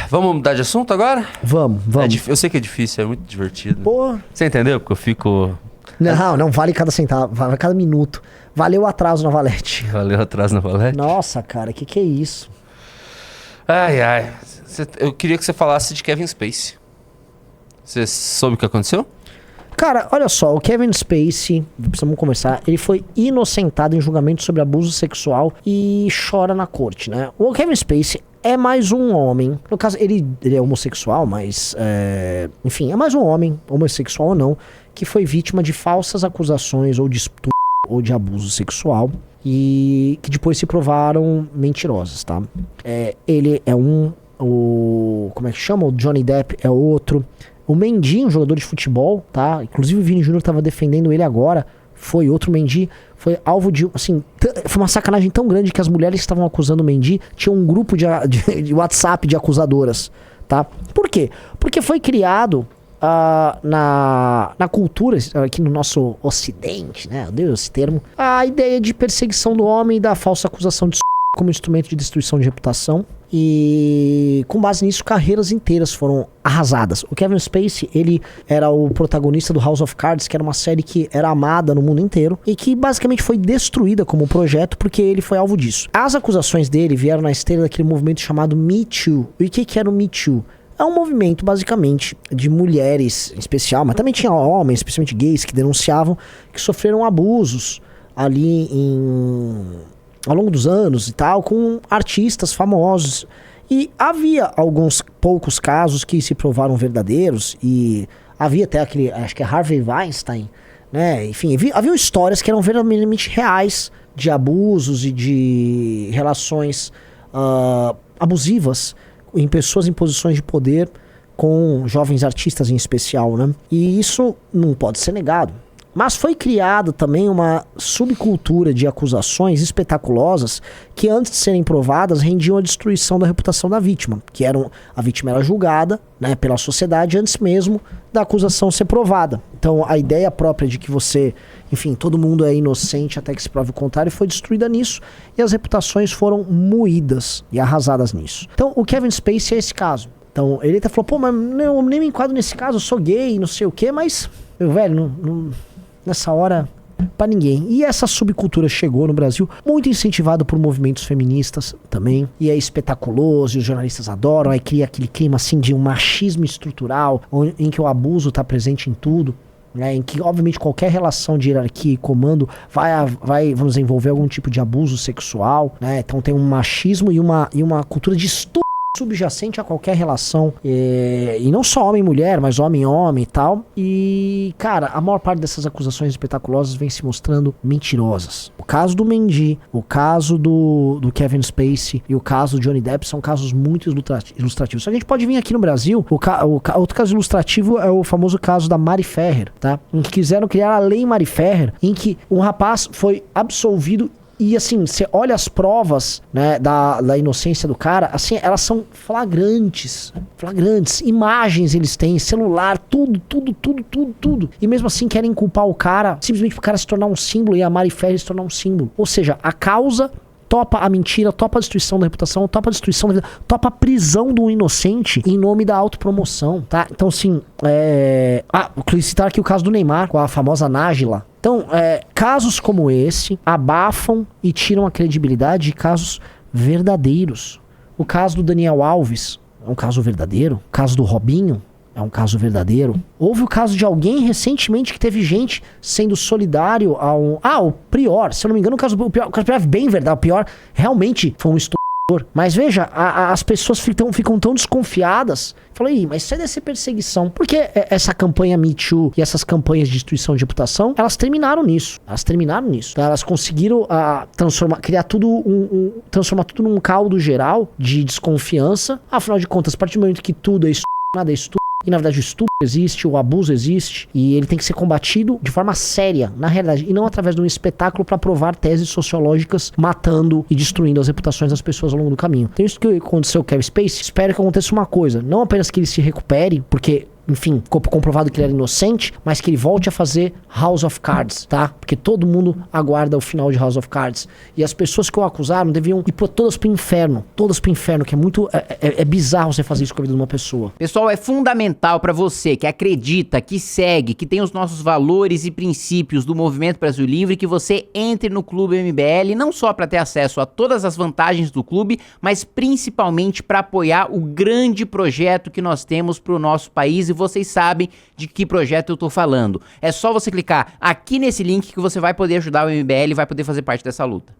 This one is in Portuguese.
Vamos mudar de assunto agora? Vamos. Eu sei que é difícil, é muito divertido. Pô. Você entendeu? Porque eu fico... Não vale cada centavo, vale cada minuto. Valeu o atraso na Valete. Valeu atraso na Valete? Nossa, cara, que é isso? Ai. Eu queria que você falasse de Kevin Spacey. Você soube o que aconteceu? Cara, olha só, o Kevin Spacey, precisamos conversar, ele foi inocentado em julgamento sobre abuso sexual e chora na corte, né? O Kevin Spacey é mais um homem, no caso ele é homossexual, mas enfim, é mais um homem, homossexual ou não, que foi vítima de falsas acusações ou de estupro ou de abuso sexual e que depois se provaram mentirosas, tá? Ele é como é que chama? O Johnny Depp é outro. O Mendy, um jogador de futebol, tá? Inclusive o Vini Júnior tava defendendo ele agora. Foi outro Mendy. Foi alvo de, assim... Foi uma sacanagem tão grande que as mulheres que estavam acusando o Mendy tinham um grupo de WhatsApp de acusadoras, tá? Por quê? Porque foi criado na cultura, aqui no nosso ocidente, né? Eu dei esse termo. A ideia de perseguição do homem e da falsa acusação de como instrumento de destruição de reputação. E com base nisso, carreiras inteiras foram arrasadas. O Kevin Spacey, ele era o protagonista do House of Cards, que era uma série que era amada no mundo inteiro e que basicamente foi destruída como projeto porque ele foi alvo disso. As acusações dele vieram na esteira daquele movimento chamado Me Too. E o que era o Me Too? É um movimento, basicamente, de mulheres em especial, mas também tinha homens, especialmente gays, que denunciavam que sofreram abusos ali ao longo dos anos e tal, com artistas famosos. E havia alguns poucos casos que se provaram verdadeiros, e havia até aquele, acho que é Harvey Weinstein, né? Enfim, havia histórias que eram verdadeiramente reais de abusos e de relações abusivas em pessoas em posições de poder com jovens artistas em especial, né? E isso não pode ser negado. Mas foi criada também uma subcultura de acusações espetaculosas que, antes de serem provadas, rendiam a destruição da reputação da vítima. A vítima era julgada, né, pela sociedade antes mesmo da acusação ser provada. Então a ideia própria de que todo mundo é inocente até que se prove o contrário foi destruída nisso, e as reputações foram moídas e arrasadas nisso. Então o Kevin Spacey é esse caso. Então ele até falou, pô, mas eu nem me enquadro nesse caso, eu sou gay, não sei o quê, mas, meu velho, nessa hora, pra ninguém. E essa subcultura chegou no Brasil, muito incentivado por movimentos feministas também, e é espetaculoso, e os jornalistas adoram, aí cria aquele clima assim de um machismo estrutural, em que o abuso tá presente em tudo, né, em que obviamente qualquer relação de hierarquia e comando vai vamos envolver algum tipo de abuso sexual, né, então tem um machismo e uma cultura de estupro subjacente a qualquer relação, e não só homem e mulher, mas homem e homem e tal. E, cara, a maior parte dessas acusações espetaculosas vem se mostrando mentirosas. O caso do Mendy, o caso do Kevin Spacey e o caso do Johnny Depp são casos muito ilustrativos. Só que a gente pode vir aqui no Brasil, outro caso ilustrativo é o famoso caso da Mari Ferrer, tá? Em que quiseram criar a lei Mari Ferrer, em que um rapaz foi absolvido. E assim, você olha as provas, né, da inocência do cara, assim, elas são flagrantes, imagens eles têm, celular, tudo. E mesmo assim querem culpar o cara, simplesmente pro cara se tornar um símbolo e a Mari Ferrer se tornar um símbolo. Ou seja, a causa topa a mentira, topa a destruição da reputação, topa a destruição da vida, topa a prisão do inocente em nome da autopromoção, tá? Então, assim, vou citar aqui o caso do Neymar, com a famosa Nájila. Então, casos como esse abafam e tiram a credibilidade de casos verdadeiros. O caso do Daniel Alves é um caso verdadeiro. O caso do Robinho é um caso verdadeiro. Houve o caso de alguém recentemente que teve gente sendo solidário o Prior. Se eu não me engano, o caso do Prior é bem verdade. O Prior realmente foi um estuprador. Mas veja, as pessoas ficam tão desconfiadas. Falei, mas isso deve ser perseguição. Porque essa campanha Me Too e essas campanhas de destruição de reputação, elas terminaram nisso. Então, elas conseguiram transformar tudo num caldo geral de desconfiança. Afinal de contas, a partir do momento que tudo é estupro, nada é estupro, e na verdade o estupro existe, o abuso existe, e ele tem que ser combatido de forma séria, na realidade, e não através de um espetáculo para provar teses sociológicas matando e destruindo as reputações das pessoas ao longo do caminho. Então isso que aconteceu com o Kevin Spacey, espero que aconteça uma coisa, não apenas que ele se recupere, porque enfim, ficou comprovado que ele era inocente, mas que ele volte a fazer House of Cards, tá? Porque todo mundo aguarda o final de House of Cards. E as pessoas que o acusaram deviam ir todas pro inferno, que é muito, é bizarro você fazer isso com a vida de uma pessoa. Pessoal, é fundamental pra você que acredita, que segue, que tem os nossos valores e princípios do Movimento Brasil Livre, que você entre no Clube MBL, não só pra ter acesso a todas as vantagens do clube, mas principalmente pra apoiar o grande projeto que nós temos pro nosso país, e vocês sabem de que projeto eu tô falando. É só você clicar aqui nesse link que você vai poder ajudar o MBL e vai poder fazer parte dessa luta.